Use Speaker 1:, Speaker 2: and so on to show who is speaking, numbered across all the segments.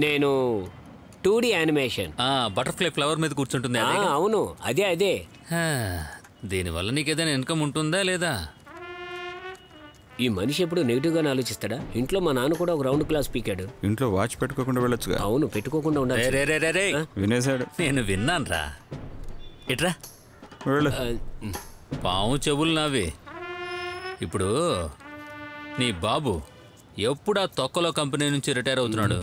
Speaker 1: నేను 2D animation.
Speaker 2: Butterfly flower మీద కూర్చుంటుంది.
Speaker 1: అవును, అదే.
Speaker 2: దీనివల్ల నీకేదైనా ఇన్కమ్ ఉంటుందా లేదా?
Speaker 1: ఈ మనిషి ఎప్పుడు నెగిటివ్గానే ఆలోచిస్తాడా? ఇంట్లో మా నాన్న కూడా ఒక రౌండ్ క్లాస్ పీకాడు.
Speaker 3: ఇంట్లో వాచ్ పెట్టుకోకుండా వెళ్ళొచ్చుగా.
Speaker 1: అవును, పెట్టుకోకుండా ఉండాలి.
Speaker 3: వినేశాడు.
Speaker 2: నేను విన్నాను రా. ఇట్రా. పాము చెవులు నావి. ఇప్పుడు నీ బాబు ఎప్పుడు ఆ తొక్కలో కంపెనీ నుంచి రిటైర్ అవుతున్నాడు?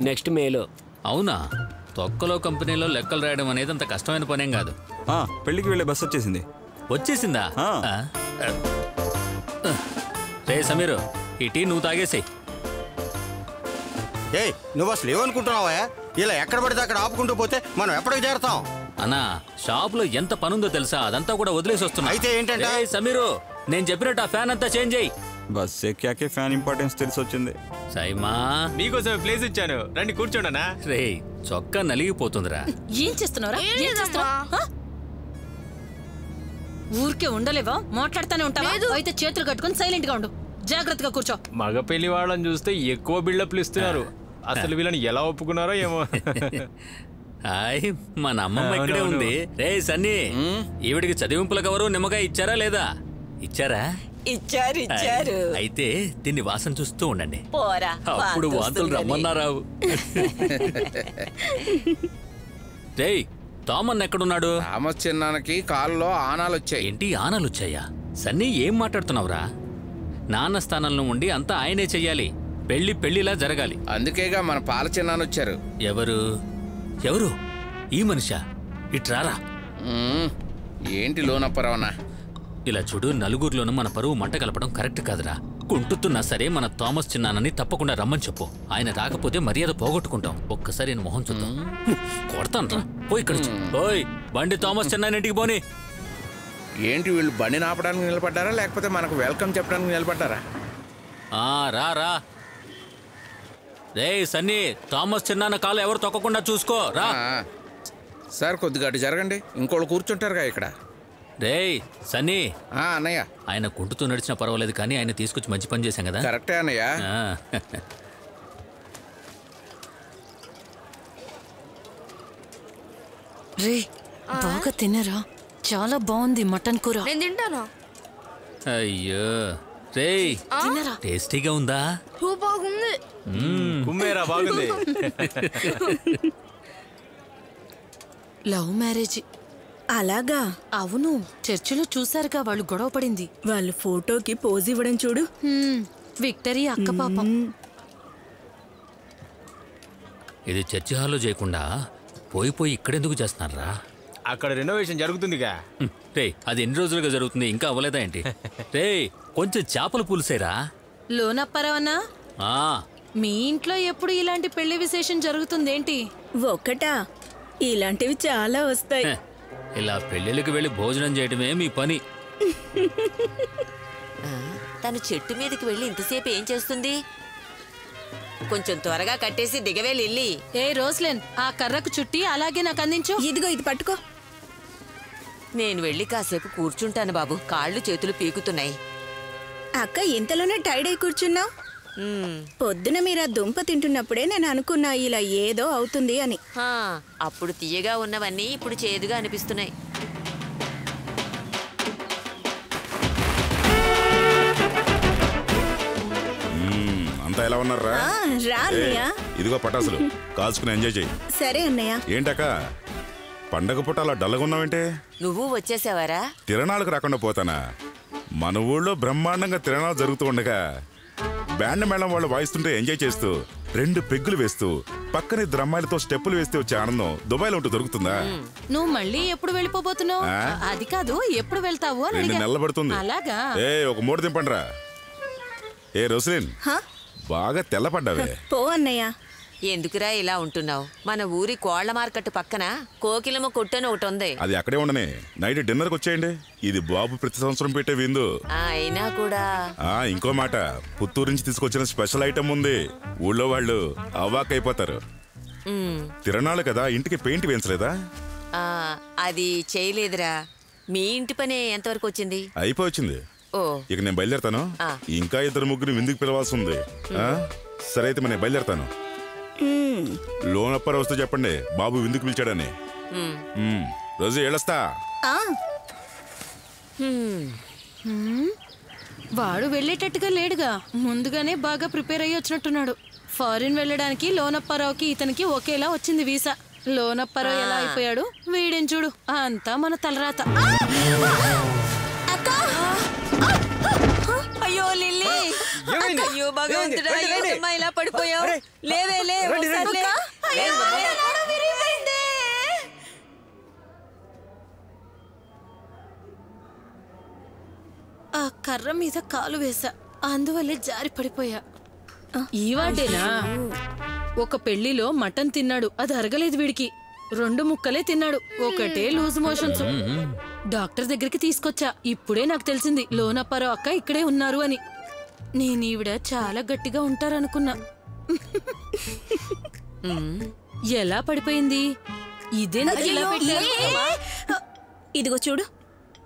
Speaker 1: నెక్స్ట్ మేలో.
Speaker 2: అవునా? తొక్కలో కంపెనీలో లెక్కలు రాయడం అనేది అంత కష్టమైన పనేం కాదు.
Speaker 3: పెళ్లికి వెళ్ళే బస్ వచ్చేసింది.
Speaker 2: వచ్చేసిందా? రే సమీరు, ఈ టీ నువ్వు తాగేసాయి.
Speaker 4: నువ్వు అసలు ఏమనుకుంటున్నావా? ఇలా ఎక్కడ పడితే అక్కడ ఆపుకుంటూ పోతే మనం ఎప్పటికి చేరతాం?
Speaker 2: అన్నా, షాప్ లో ఎంత పనుందో తెలుసా? అదంతా కూడా వదిలేసి వస్తున్నా.
Speaker 4: అయితే ఏంటంటే
Speaker 2: సమీరు, నేను చెప్పినట్టు ఆ ఫ్యాన్ అంతా చేంజ్ అయ్యి.
Speaker 3: బస్ ఎక్కాకే ఫ్యాన్ ఇంపార్టెన్స్ తెలిసి వచ్చింది.
Speaker 2: సైమా,
Speaker 5: మీకోసం ప్లేస్ ఇచ్చాను, రండి కూర్చోండి.
Speaker 2: రే, చొక్కా నలిగిపోతుందిరా.
Speaker 6: ఏం చేస్తున్నావురా? ఊరికే ఉండలేవా? మాట్లాడుతూనే ఉంటావా? అయితే చేతులు కట్టుకుని సైలెంట్ గా ఉండు. జాగ్రత్తగా కూర్చో.
Speaker 5: మగ పెళ్లి వాళ్ళని చూస్తే ఎక్కువ బిల్డప్లు ఇస్తున్నారు. అసలు వీళ్ళని ఎలా ఒప్పుకున్నారో ఏమో.
Speaker 2: హాయ్, మన అమ్మమ్మ ఇక్కడే ఉంది. రే సన్నీ, ఈవిడికి చదివింపుల కవరు నిమ్మకాయ ఇచ్చారా లేదా? ఇచ్చారా?
Speaker 7: ఇచ్చారు.
Speaker 2: అయితే దీన్ని వాసన చూస్తూ ఉండండి.
Speaker 7: పోరా,
Speaker 2: అప్పుడు వాంతులు రమ్మన్నారావు. రే, తామన్ ఎక్కడున్నాడు?
Speaker 8: థామస్ చిన్నానికి కాలులో ఆనాలు వచ్చాయి.
Speaker 2: ఏంటి ఆనాలు వచ్చాయా? సన్నీ, ఏం మాట్లాడుతున్నావురా? నాన్న స్థానంలో ఉండి అంతా ఆయనే చెయ్యాలి. పెళ్లిలా జరగాలి.
Speaker 8: అందుకేగా మన పాల చిన్నాను వచ్చారు.
Speaker 2: ఎవరు? ఈ మనిషా? ఇట్రారా.
Speaker 8: ఏంటి లోనప్పరావనా?
Speaker 2: ఇలా చూడు, నలుగురిలోనూ మన పరువు మంట కలపడం కరెక్ట్ కాదురా. కుంటుతున్నా సరే మన థామస్ చిన్నానని తప్పకుండా రమ్మని చెప్పు. ఆయన రాకపోతే మర్యాద పోగొట్టుకుంటాం. ఒక్కసారి నేను మొహం చూద్దాం. కొడతాను రా. పోయి ఇక్కడ. ఓయ్ బండి థామస్ చిన్నాని ఇంటికి పోని.
Speaker 8: ఏంటి వీళ్ళు బండి నాపడానికి నిలబడ్డారా లేకపోతే మనకు వెల్కమ్ చెప్పడానికి నిలబడ్డారా?
Speaker 2: రా. రే సన్నీ, థామస్ చిన్నాన్న కాలు ఎవరు తొక్కకుండా చూసుకో రా.
Speaker 8: సార్ కొద్దిగా అటు జరగండి, ఇంకోళ్ళు కూర్చుంటారుగా ఇక్కడ.
Speaker 2: రే సన్నీ.
Speaker 8: అన్నయ్య,
Speaker 2: ఆయన కుంటుతూ నడిచినా పర్వాలేదు కానీ ఆయన తీసుకొచ్చి మంచి పని చేశాం కదా.
Speaker 8: కరెక్టే అన్నయ్య.
Speaker 6: రే, బాగా తినరా? చాలా బాగుంది మటన్ కూర.
Speaker 9: నేను తింటాను.
Speaker 2: అయ్యో రే, టేస్టీగా ఉందా?
Speaker 9: బాగుంది.
Speaker 5: కుమ్మేరా, బాగుంది.
Speaker 6: Love marriage.
Speaker 10: అలాగా?
Speaker 6: అవును, చర్చిలో చూసారుగా వాళ్ళు గొడవ పడింది.
Speaker 10: వాళ్ళు ఫోటోకి పోజ్ ఇవ్వడం చూడు.
Speaker 6: విక్టరీ అక్క పాపం.
Speaker 2: ఇది చర్చి హాల్లో చేయకుండా పోయి ఇక్కడెందుకు చేస్తున్నారా?
Speaker 5: అక్కడ రెనోవేషన్ జరుగుతుందిగా.
Speaker 2: రే, అది ఎన్ని రోజులుగా జరుగుతుంది, ఇంకా అవ్వలేదా ఏంటి? రే, కొంచెం చేపల పులుసేరా.
Speaker 6: లోనప్పరావన్నా, మీ ఇంట్లో ఎప్పుడు ఇలాంటి పెళ్లి విశేషం జరుగుతుందేంటి?
Speaker 10: ఒక్కటా? ఇలాంటివి చాలా వస్తాయి.
Speaker 2: ఇలా పెళ్లిళ్ళకి వెళ్ళి భోజనం చేయడమే మీ పని.
Speaker 7: తను చెట్టు మీదకి వెళ్ళి ఇంతసేపు ఏం చేస్తుంది? కొంచెం త్వరగా కట్టేసి దిగవే లిల్లీ.
Speaker 6: ఏ రోస్లెన్, ఆ కర్రకు చుట్టి అలాగే నాకు అందించు.
Speaker 10: ఇదిగో ఇది పట్టుకో.
Speaker 7: నేను వెళ్ళి కాసేపు కూర్చుంటాను బాబు, కాళ్ళు చేతులు పీకుతున్నాయి.
Speaker 10: అక్క, ఇంతలోనే టైడ్ అయి కూర్చున్నావు? పొద్దున మీరు ఆ దుంప తింటున్నప్పుడే నేను అనుకున్నా ఇలా ఏదో అవుతుంది అని.
Speaker 7: అప్పుడు తీయగా ఉన్నవన్నీ ఇప్పుడు చేదుగా అనిపిస్తున్నాయి.
Speaker 11: అంతా ఎలా ఉన్నారా? ఇదిగో పటాసులు కాల్చుకుని ఎంజాయ్ చేయి.
Speaker 10: సరే అన్నయ్య.
Speaker 11: ఏంటక్క పండగ పూట అలా డల్లగా ఉన్నావేంటే?
Speaker 7: నువ్వు వచ్చేసావారా?
Speaker 11: తిరణాలకు రాకుండా పోతానా? మన ఊళ్ళో బ్రహ్మాండంగా తిరణాలు జరుగుతూ ఉండగా బ్యాండ్ మేళం వాళ్ళు వాయిస్తుంటే ఎంజాయ్ చేస్తూ 2 పెగ్గులు వేస్తూ పక్కన 2 అమ్మాయిలతో స్టెప్పులు వేస్తే వచ్చే ఆనందం దుబాయ్లో ఉంటూ దొరుకుతుందా?
Speaker 6: నువ్వు మళ్ళీ ఎప్పుడు వెళ్ళిపోబోతున్నావు? అది కాదు, ఎప్పుడు వెళ్తావు?
Speaker 11: 2 నెలలు పడుతుంది.
Speaker 6: అలాగా?
Speaker 11: ఒక 3 దింపండిరా. రోస్లిన్, బాగా తెల్లపడ్డావే.
Speaker 10: పో అన్నయ్య.
Speaker 7: ఎందుకురా ఇలా ఉంటున్నావు? మన ఊరి కోళ్ల మార్కెట్ పక్కన కోకిలమ్మ కొట్టని ఒకటి ఉంది.
Speaker 11: అది అక్కడే ఉండనే. నైట్ డిన్నర్ కి వచ్చేయండి. ఇది బాబు ప్రతి సంవత్సరం పెట్టే విందు.
Speaker 7: అయినా కూడా
Speaker 11: ఇంకో మాట, పుత్తూరు నుంచి తీసుకొచ్చిన స్పెషల్ ఐటమ్ ఉంది. ఊళ్ళో వాళ్ళు అవాకైపోతారు. తిరణాలు కదా, ఇంటికి పెయింట్ వేయించలేదా?
Speaker 7: అది చేయలేదురా. మీ ఇంటి పని ఎంతవరకు వచ్చింది?
Speaker 11: అయిపోయింది. ఇక నేను బయలుదేరతాను. ఇంకా 2 ముగ్గురు విందుకు పిలవాల్సి ఉంది. సరే అయితే నేను బయలుదేరతాను. లోన్ అప్పారావు వస్తే చెప్పండి బాబు విందుకు పిలిచాడని. రోజు ఏళ్ళొస్తా.
Speaker 6: వాడు వెళ్ళేటట్టుగా లేడుగా, ముందుగానే బాగా ప్రిపేర్ అయ్యి వచ్చినట్టున్నాడు. ఫారిన్ వెళ్ళడానికి లోనప్పారావుకి ఇతనికి ఒకేలా వచ్చింది వీసా. లోనప్పారావు ఎలా అయిపోయాడు, వీడేం చూడు, అంతా మన తలరాత.
Speaker 7: అయ్యో లిల్లీ, అయ్యో భగవంతుడా, ఏంటమ్మా ఇలా పడిపోయావు? లేవే లే.
Speaker 6: ఆ కర్ర మీద కాలు వేసా, అందువల్లే జారి పడిపోయా. ఈ వాడేనా? ఒక పెళ్లిలో మటన్ తిన్నాడు, అది అరగలేదు వీడికి. 2 ముక్కలే తిన్నాడు, ఒకటే లూజ్ మోషన్స్. డాక్టర్ దగ్గరికి తీసుకొచ్చా. ఇప్పుడే నాకు తెలిసింది లోనప్పారావు అక్క ఇక్కడే ఉన్నారు అని. నేను ఈవిడ చాలా గట్టిగా ఉంటారనుకున్నా. ఎలా పడిపోయింది?
Speaker 10: ఇదిగో చూడు,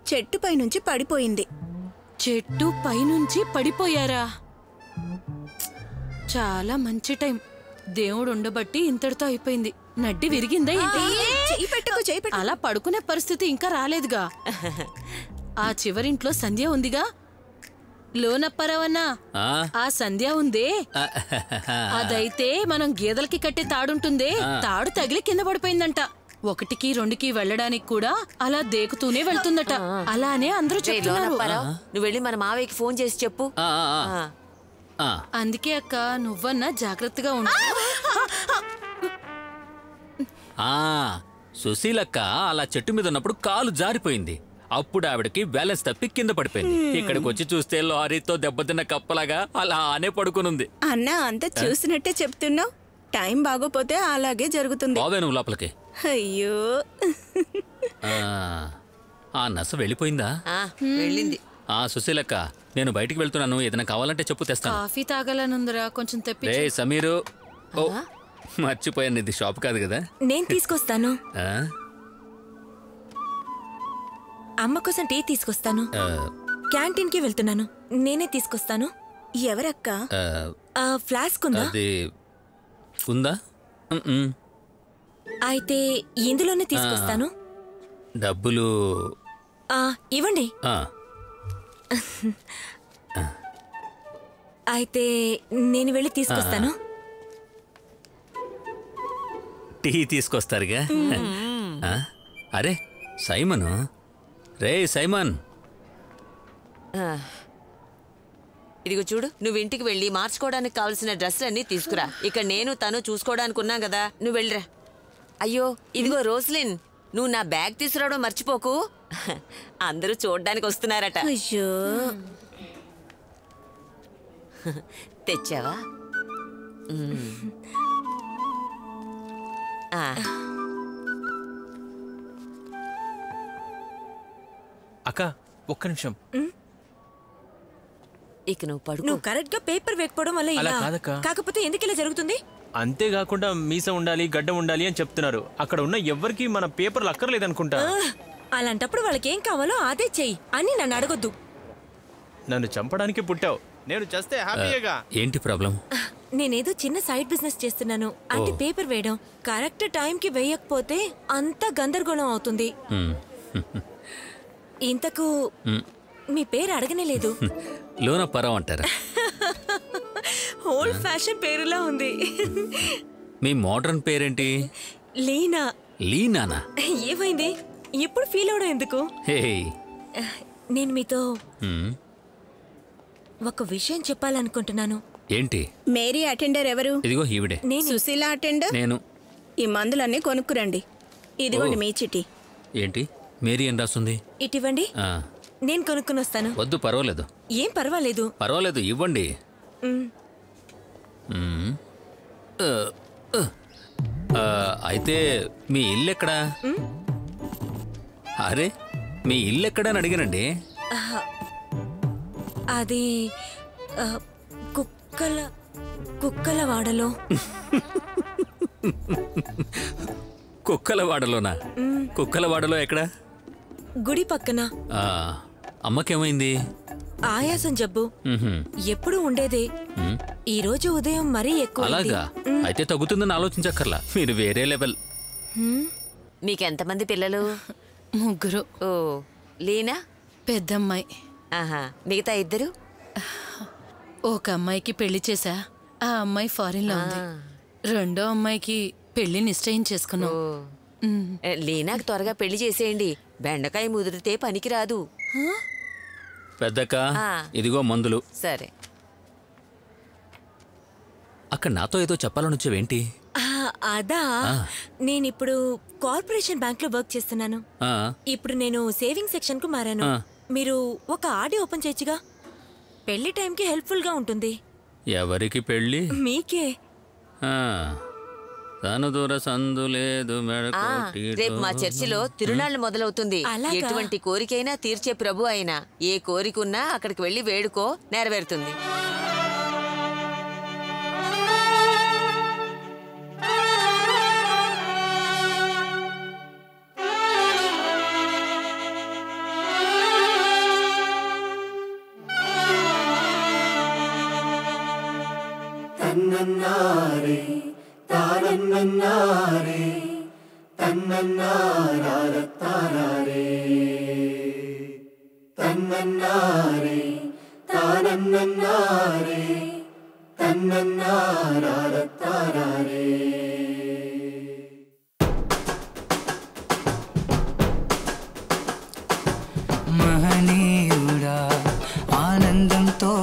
Speaker 10: చెట్టు పైనుంచి పడిపోయింది.
Speaker 6: చెట్టు పైనుంచి పడిపోయారా? చాలా మంచి టైం. దేవుడు ఉండబట్టి ఇంతటితో అయిపోయింది. నడ్డి విరిగిందా? అలా పడుకునే పరిస్థితి ఇంకా రాలేదుగా. ఆ చివరింట్లో సంధ్య ఉందిగా. లోనప్పారావన్నా, ఆ సంధ్య ఉందే, అదైతే మనం గేదెలకి కట్టే తాడుంటుందే, తాడు తగిలి కింద పడిపోయిందంట. 1కి 2కి వెళ్ళడానికి కూడా అలా దేకుతూనే వెళ్తుందట. అలానే అందరూ చెప్తున్నారు.
Speaker 7: నువ్వు వెళ్ళి మన మావయ్యకి ఫోన్ చేసి చెప్పు.
Speaker 6: అందుకే అక్క, నువ్వన్నా జాగ్రత్తగా ఉండు.
Speaker 2: సుశీలక్క అలా చెట్టు మీద ఉన్నప్పుడు కాలు జారిపోయింది. అప్పుడు ఆవిడకి బ్యాలెన్స్ తప్పి కింద పడిపోయింది. ఇక్కడికి వచ్చి చూస్తే లారీతో దెబ్బతిన్న కప్పలాగా అలానే పడుకునుంది.
Speaker 10: అన్నా, అంతా చూసినట్టే చెప్తున్నావు. టైం బాగోపోతే అలాగే జరుగుతుంది.
Speaker 2: బావే నువ్వు లోపలికి.
Speaker 10: అయ్యో,
Speaker 2: ఆ నస వెళ్ళిపోయిందా?
Speaker 7: వెళ్ళింది.
Speaker 2: సుశీలక్క, నేను బయటికి వెళ్తున్నాను, ఏదైనా కావాలంటే చెప్పు, తెస్తాను.
Speaker 6: కాఫీ తాగాలనుందిరా, కొంచెం తెప్పి.
Speaker 2: సమీరు, మర్చిపోయాను, ఇది షాప్ కాదు కదా.
Speaker 9: నేను తీసుకొస్తాను. అమ్మ కోసం టీ తీసుకొస్తాను. క్యాంటీన్ కి వెళ్తున్నాను, నేనే తీసుకొస్తాను.
Speaker 10: ఎవరక్క?
Speaker 9: ఫ్లాస్క్ ఉందా?
Speaker 2: ఉందా?
Speaker 9: అయితే ఇందులోనే తీసుకొస్తాను.
Speaker 2: డబ్బులు
Speaker 9: ఇవ్వండి. అయితే నేను వెళ్ళి తీసుకొస్తాను.
Speaker 2: టీ తీసుకొస్తారుగా. అరే సైమను, రే సైమన్,
Speaker 7: ఇదిగో చూడు, నువ్వు ఇంటికి వెళ్ళి మార్చుకోవడానికి కావాల్సిన డ్రెస్సులన్నీ తీసుకురా. ఇక్కడ నేను తను చూసుకోవడానికి ఉన్నా కదా, నువ్వు వెళ్ళిరా. అయ్యో ఇదిగో రోస్లిన్, నువ్వు నా బ్యాగ్ తీసుకురావడం మర్చిపోకు. అందరూ చూడడానికి వస్తున్నారట.
Speaker 10: అయ్యో,
Speaker 7: తెచ్చావా?
Speaker 5: అక్క ఒక్క నిమిషం.
Speaker 7: ఇక నువ్వు పడుకో.
Speaker 9: నువ్వు కరెక్ట్ గా పేపర్ వేయకపోవడం వల్ల
Speaker 5: అలా కాదక్క.
Speaker 9: కాకపోతే ఎందుకు ఇలా జరుగుతుంది?
Speaker 5: అంతేకాకుండా మీసం ఉండాలి, గడ్డం ఉండాలి అని చెప్తున్నారు. అక్కడ ఉన్న ఎవ్వరికి మన పేపర్లు అక్కర్లేదనుకుంటా.
Speaker 9: అలాంటప్పుడు వాళ్ళకి ఏం కావాలో అదే చెయ్యి అని నన్ను అడగొద్దు.
Speaker 5: నన్ను చంపడానికి పుట్టావు, నేను చేస్తే హ్యాపీగా.
Speaker 2: ఏంటి ప్రాబ్లం?
Speaker 9: నేనేదో చిన్న సైడ్ బిజినెస్ చేస్తున్నాను, అంటే పేపర్ వేయడం. కరెక్ట్ టైంకి వేయకపోతే అంతా గందరగోళం అవుతుంది. ఇంతకు మీ పేరు అడగనే లేదు.
Speaker 2: లోనప్పారావు అంటారా?
Speaker 9: ఓల్డ్ ఫ్యాషన్ పేరులా ఉంది.
Speaker 2: మీ మోడర్న్ పేరేంటి?
Speaker 9: లీనా.
Speaker 2: లీనానా?
Speaker 9: ఏమైంది ఇప్పుడు ఫీల్ అవడం ఎందుకు? నేను మీతో ఒక విషయం చెప్పాలనుకుంటున్నాను.
Speaker 2: ఏంటి?
Speaker 10: మేరీ అటెండర్ ఎవరు?
Speaker 2: ఇదిగో ఈవిడే.
Speaker 10: సుశీల అటెండర్.
Speaker 2: నేను.
Speaker 10: ఈ మందులన్నీ కొనుక్కురండి. ఇదిగోండి మీ చిట్టి.
Speaker 2: ఏంటి మేరీ అని రాస్తుంది?
Speaker 9: ఇటివ్వండి, నేను కొనుక్కుని వస్తాను.
Speaker 2: వద్దు, పర్వాలేదు.
Speaker 9: ఏం పర్వాలేదు?
Speaker 2: పర్వాలేదు, ఇవ్వండి. అయితే మీ ఇల్లు ఎక్కడా? అరే మీ ఇల్లు ఎక్కడా అని అడిగానండి.
Speaker 9: అది కుక్కలవాడలో.
Speaker 2: కుక్కలవాడలోనా? కుక్కలవాడలో ఎక్కడా?
Speaker 9: గుడి పక్కన.
Speaker 2: అమ్మకేమైంది?
Speaker 9: ఆయాసం జబ్బు ఎప్పుడు ఉండేదే. ఈ రోజు ఉదయం మరీ ఎక్కువ.
Speaker 2: అలాగా అయితే తగ్గుతుందని ఆలోచించక్కర్లా, మీరు వేరే లెవెల్.
Speaker 7: మీకెంతమంది పిల్లలు?
Speaker 6: 3.
Speaker 7: ఓ, లీనా
Speaker 6: పెద్దమ్మాయి.
Speaker 7: ఆహా, మిగతా 2?
Speaker 6: ఒక అమ్మాయికి పెళ్లి చేశా, ఆ అమ్మాయి ఫారిన్ లో ఉంది. రెండో అమ్మాయికి పెళ్లి నిశ్చయించేసుకున్నాం.
Speaker 7: లీనాకి త్వరగా పెళ్లి చేసేయండి, బెండకాయ ముదిరితే పనికిరాదు.
Speaker 2: పెద్దక్క ఇదిగో మందులు.
Speaker 7: సరే.
Speaker 2: అక్కడ నాతో ఏదో చెప్పాలని వచ్చేవేంటి?
Speaker 9: అదా, నేనిప్పుడు కార్పొరేషన్ బ్యాంక్ లో వర్క్ చేస్తున్నాను. ఇప్పుడు నేను సేవింగ్ సెక్షన్ కు మారాను. మీరు ఒక ఆర్డీ ఓపెన్ చేయొచ్చుగా, పెళ్లి టైంకి హెల్ప్ఫుల్ గా ఉంటుంది.
Speaker 2: ఎవరికి పెళ్లి?
Speaker 9: మీకే.
Speaker 2: తను దూర సందు లేదు.
Speaker 7: రేపు మా చర్చిలో తిరునాళ్లు మొదలవుతుంది. ఎటువంటి కోరికైనా తీర్చే ప్రభు అయినా ఏ కోరికున్నా అక్కడికి వెళ్లి వేడుకో, నెరవేరుతుంది.
Speaker 12: తన్నన్నారే తానన్నన్నారే తన్నన్నారార తారారే తన్నన్నారే తానన్నన్నారే తన్నన్నారార తారారే.
Speaker 13: మహనీయుడా ఆనందంతో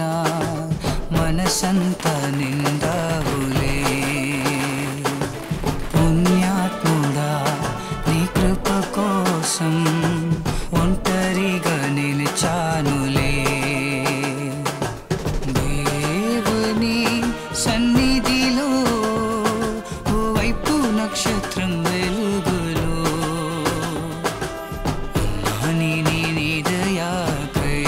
Speaker 13: నా మనసంత నిండావులే. పుణ్యాత్ముడా నీ కృప కోసం ఒంటరిగా నిలిచానులే. దేవుని సన్నిధిలో ఓవైపు నక్షత్రం వెలుగులో ఉన్నాని నీ దయాకై.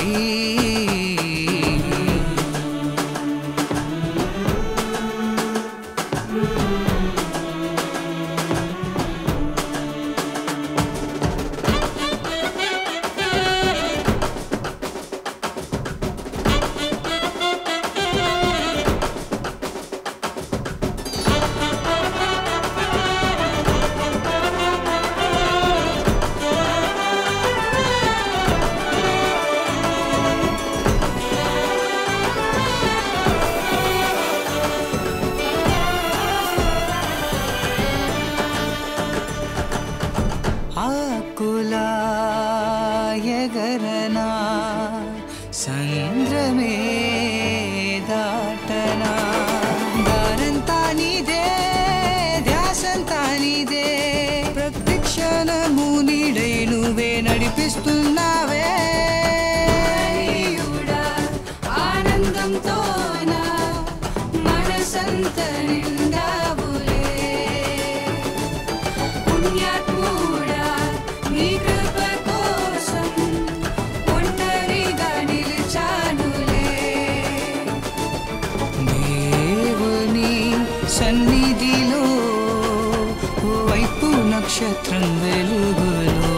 Speaker 13: ఆకులా ఎగరనా సంద్రమే దాటనా. దారంతా నీదే, ధ్యాసంతా నీదే, ప్రతిక్షణము నీడై నువ్వే నడిపిస్తున్నావే. ఆనందంతో నా మనసంత నిండావులే. పుణ్యాత్ముడా నీ కృప కోసం ఒంటరిగా నిలిచానులే. దేవుని సన్నిధిలో ఓవైపు నక్షత్రం వెలుగులో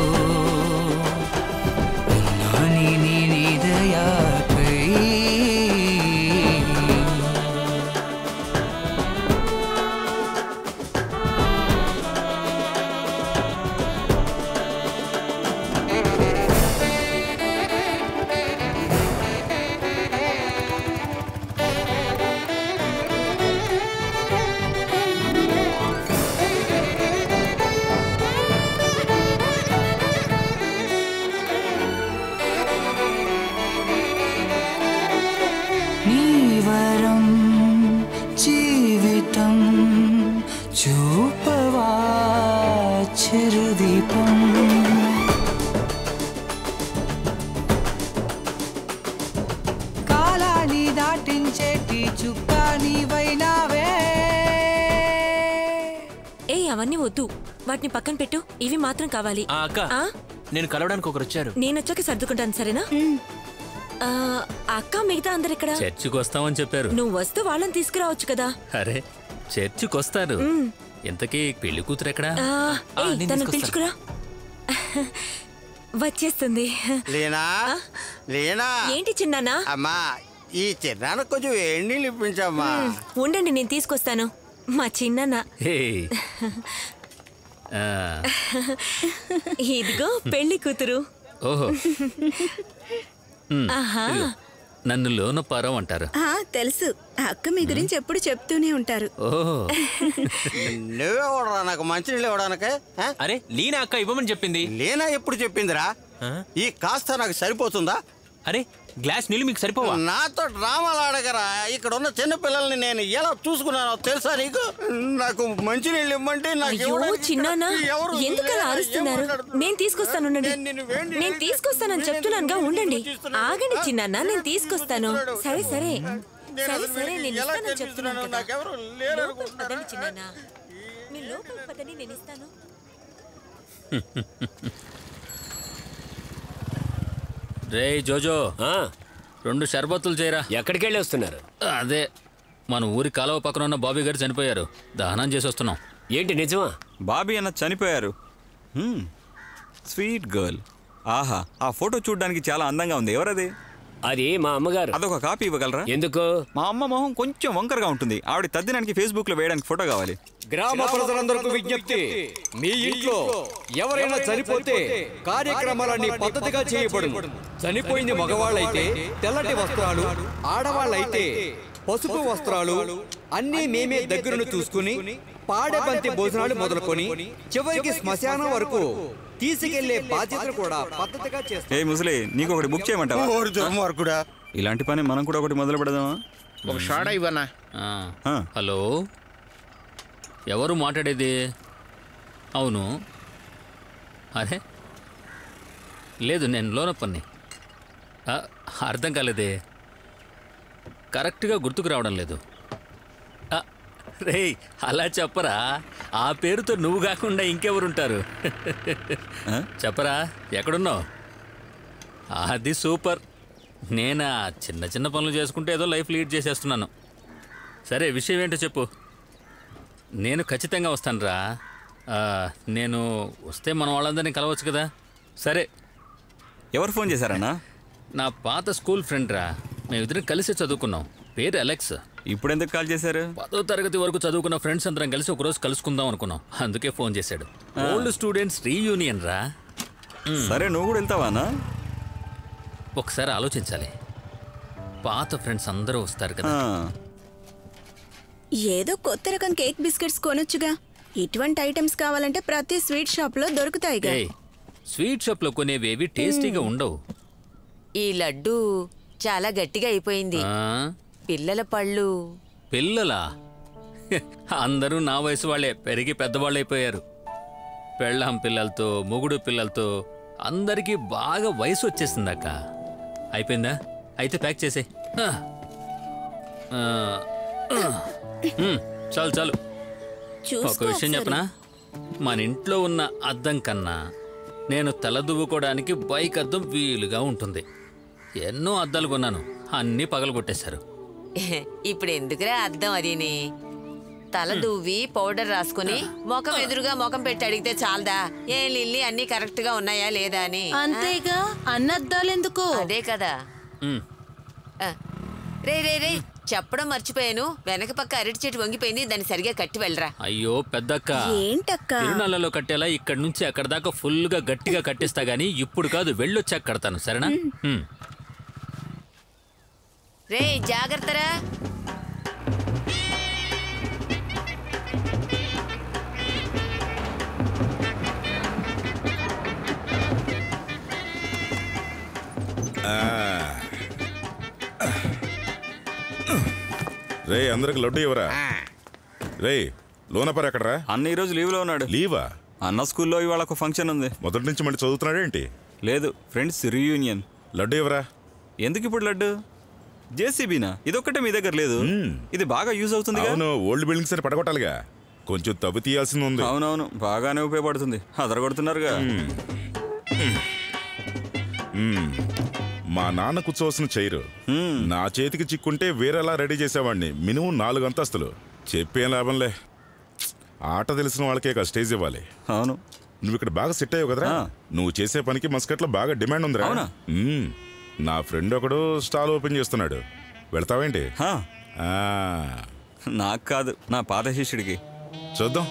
Speaker 13: ఉన్నాని నీ దయాకై. నీ వరం జీవితం చూపవా చిరుదీపం. కాలాన్ని దాటించేటి చుక్కా నీవైనావే.
Speaker 9: అవన్నీ వద్దు, వాటిని పక్కన పెట్టు. ఇవి మాత్రం కావాలి.
Speaker 5: అక్క, నేను కలవడానికి ఒకరు వచ్చారు.
Speaker 9: నేనొచ్చాక సర్దుకుంటాను, సరేనా? అక్క, మిగతా అందరు ఇక్కడ
Speaker 2: చర్చికి వస్తామని చెప్పారు.
Speaker 9: నువ్వు వస్తూ వాళ్ళని తీసుకురావచ్చు కదా.
Speaker 2: అరే, చర్చికి వస్తారు. ఇంతకీ పెళ్లి కూతురు ఎక్కడా?
Speaker 9: తను పిలుచుకురా. వచ్చేస్తుంది.
Speaker 4: లేనా లేనా
Speaker 9: ఏంటి చిన్నానా?
Speaker 4: అమ్మా ఈ చిన్నాన్న కొంచెం వేడి నీళ్ళు ఇప్పించమ్మా.
Speaker 9: ఉండండి, నేను తీసుకొస్తాను. మా చిన్నాన్న. ఇదిగో పెళ్లి కూతురు.
Speaker 2: ఓహో,
Speaker 9: ఆహా,
Speaker 2: నన్ను లోనపారం అంటారు.
Speaker 10: తెలుసు, అక్క మీ గురించి ఎప్పుడు చెప్తూనే ఉంటారు.
Speaker 4: నువ్వే ఓడరా నాకు మంచినీళ్ళు ఇవ్వడానికి?
Speaker 5: అరే లీనా అక్క ఇవ్వమని చెప్పింది.
Speaker 4: లీనా ఎప్పుడు చెప్పిందిరా? ఈ కాస్త నాకు సరిపోతుందా?
Speaker 5: అరే గ్లాస్ నీళ్ళు మీకు సరిపోవా?
Speaker 4: నాతో డ్రామాలు ఆడగరా. ఇక్కడ ఉన్న చిన్న పిల్లల్ని నేను ఎలా చూసుకున్నానో తెలుసా నీకు? నాకు మంచి నీళ్ళు ఇమ్మంటే
Speaker 9: చిన్నానా ఎందుకు అలా అరుస్తున్నారు? నేను తీసుకొస్తాను, నేను తీసుకొస్తానని చెప్తున్నానుగా. ఉండండి, ఆగండి చిన్నానా, నేను తీసుకొస్తాను. సరే సరే సరే సరే, నేను ఇస్తానని చెప్తున్నాను కదా. లోపలికి పదండి చిన్నానా, మీ లోపలికి పదండి, నేను ఇస్తాను.
Speaker 2: రే జోజో, 2 షర్బత్తులు చేయరా.
Speaker 1: ఎక్కడికి వెళ్ళి వస్తున్నారు?
Speaker 2: అదే మన ఊరి కాలువ పక్కన ఉన్న బాబీ గారు చనిపోయారు, దహనం చేసి వస్తున్నాం.
Speaker 1: ఏంటి నిజమా?
Speaker 3: బాబీ అన్న చనిపోయారు. Sweet girl. ఆహా, ఆ ఫోటో చూడడానికి చాలా అందంగా ఉంది. ఎవరది?
Speaker 1: అది మా అమ్మగారు.
Speaker 3: అదొక కాపీ ఇవ్వగలరా?
Speaker 1: ఎందుకు?
Speaker 3: మా అమ్మ మొహం కొంచెం వంకరగా ఉంటుంది. ఆవిడ తద్దినానికి ఫేస్బుక్ లో వేయడానికి ఫోటో కావాలి.
Speaker 14: గ్రామ ప్రజలందరికీ విజ్ఞప్తి, మీ ఇంట్లో ఎవరైనా చనిపోతే కార్యక్రమాలన్నీ పద్ధతిగా చేయబడును. చనిపోయింది మగవాళ్ళైతే తెల్లటి వస్త్రాలు, ఆడవాళ్ళైతే పసుపు వస్త్రాలు అన్నీ మేమే దగ్గరను చూసుకుని పాడెబంతి భోజనాలు మొదలుకొని చివరికి శ్మశానం వరకు తీసుకెళ్లే బాధ్యతలు కూడా పద్ధతిగా చేస్తాం.
Speaker 3: ఏ ముసలి, నీకు ఒకటి బుక్ చేయమంటావా? ఇలాంటి పని మనం కూడా ఒకటి మొదలు పెడదామా?
Speaker 8: ఒక షాడా ఇవ్వనా?
Speaker 2: హలో, ఎవరు మాట్లాడేది? అవును, అరే లేదు, నేను లోనప్పని. అర్థం కాలేదే, కరెక్ట్గా గుర్తుకు రావడం లేదు. రే అలా చెప్పరా, ఆ పేరుతో నువ్వు కాకుండా ఇంకెవరుంటారు? చెప్పరా, ఎక్కడున్నావు? అది సూపర్. నేనా చిన్న చిన్న పనులు చేసుకుంటే ఏదో లైఫ్ లీడ్ చేసేస్తున్నాను. సరే, విషయం ఏంటో చెప్పు. నేను ఖచ్చితంగా వస్తానురా. నేను వస్తే మన వాళ్ళందరినీ కలవచ్చు కదా. సరే.
Speaker 3: ఎవరు ఫోన్ చేశారన్నా?
Speaker 2: నా పాత స్కూల్ ఫ్రెండ్ రా, మేమిద్దరం కలిసి చదువుకున్నాం. పేరు అలెక్స్.
Speaker 3: ఇప్పుడు ఎందుకు కాల్ చేశారు?
Speaker 2: 10వ తరగతి వరకు చదువుకున్న ఫ్రెండ్స్ అందరం కలిసి ఒకరోజు కలుసుకుందాం అనుకున్నాం, అందుకే ఫోన్ చేశాడు. ఓల్డ్ స్టూడెంట్స్ రీయూనియన్ రా.
Speaker 3: సరే, నువ్వు కూడా వెళ్తావానా?
Speaker 2: ఒకసారి ఆలోచించాలి. పాత ఫ్రెండ్స్ అందరూ వస్తారు కదా.
Speaker 10: ఏదో కొత్త రకం కేక్ బిస్కెట్స్ కొనొచ్చుగా. ఇటువంటి ఐటమ్స్ కావాలంటే ప్రతి స్వీట్ షాప్ లో దొరుకుతాయిగా.
Speaker 2: స్వీట్ షాప్ లో కొనేవేవి టేస్టీగా ఉండవు.
Speaker 7: ఈ లడ్డు చాలా గట్టిగా అయిపోయింది. పిల్లల పళ్ళు.
Speaker 2: పిల్లలా? అందరూ నా వయసు వాళ్ళే, పెరిగి పెద్దవాళ్ళు అయిపోయారు. పెళ్ళాం పిల్లలతో, మొగుడు పిల్లలతో అందరికీ బాగా వయసు వచ్చేసిందాక. అయిపోయిందా? అయితే ప్యాక్ చేసే. చాలు చాలు. ఒక విషయం చెప్పనా, మన ఇంట్లో ఉన్న అద్దం కన్నా నేను తలదువ్వుకోవడానికి బైక్ అద్దం వీలుగా ఉంటుంది. ఎన్నో అద్దాలు కొన్నాను, అన్నీ పగలగొట్టేశారు.
Speaker 7: ఇప్పుడు ఎందుకురా అద్దం? అదిని తల దువ్వి పౌడర్ రాసుకుని ముఖం ఎదురుగా ముఖం పెట్టి అడిగితే చాలదా? ఏ లిల్లీ అన్ని కరెక్ట్ గా ఉన్నాయా లేదా అని.
Speaker 6: అంతేగా, అన్నద్దాలు ఎందుకు?
Speaker 7: అదే కదా. రే రే రే, చెప్పడం మర్చిపోయాను. వెనక పక్క అరటి చెట్టు వంగిపోయింది, దాన్ని సరిగా కట్టి వెళ్ళరా.
Speaker 2: అయ్యో పెద్దక్క,
Speaker 10: ఏంటక్క?
Speaker 2: తిరునాళ్ళలో కట్టేలా ఇక్కడి నుంచి అక్కడ దాకా ఫుల్ గా గట్టిగా కట్టిస్తా గానీ ఇప్పుడు కాదు, వెళ్ళొచ్చాక కడతాను, సరేనా?
Speaker 7: రే జాగ్రత్తరా.
Speaker 11: రే అందరికి లడ్డు ఇవ్వరా. రే లోనపర్ ఎక్కడరా?
Speaker 3: అన్న ఈరోజు లీవ్లో ఉన్నాడు.
Speaker 11: లీవా?
Speaker 3: అన్న స్కూల్లో ఇవాళ ఒక ఫంక్షన్ ఉంది.
Speaker 11: మొదటి నుంచి మళ్ళీ చదువుతున్నాడేంటి?
Speaker 3: లేదు, ఫ్రెండ్స్ రీయూనియన్.
Speaker 11: లడ్డు ఇవ్వరా.
Speaker 3: ఎందుకు ఇప్పుడు లడ్డు? జేసీబీనా? ఇదొక్కటే మీ దగ్గర లేదు? ఇది బాగా యూజ్ అవుతుంది.
Speaker 11: అవును, ఓల్డ్ బిల్డింగ్స్ అని పడగొట్టాలిగా, కొంచెం తవ్వి తీయాల్సింది ఉంది.
Speaker 3: అవునవును, బాగానే ఉపయోగపడుతుంది. అదరగొడుతున్నారుగా.
Speaker 11: మా నాన్న కూర్చోవలసిన చైరు నా చేతికి చిక్కుంటే వేరేలా రెడీ చేసేవాడిని. మినిమం 4 అంతస్తులు. చెప్పేం లాభంలే, ఆట తెలిసిన వాళ్ళకే స్టేజ్ ఇవ్వాలి.
Speaker 3: అవును,
Speaker 11: నువ్వు ఇక్కడ బాగా సెట్ అయ్యావు కదరా. నువ్వు చేసే పనికి మస్కట్లో బాగా డిమాండ్ ఉందిరా.
Speaker 3: అవునా?
Speaker 11: నా ఫ్రెండ్ ఒకడు స్టాల్ ఓపెన్ చేస్తున్నాడు, వెళ్తావేంటి?
Speaker 3: నాకు కాదు, నా పాత శిష్యుడికి.
Speaker 11: చూద్దాం.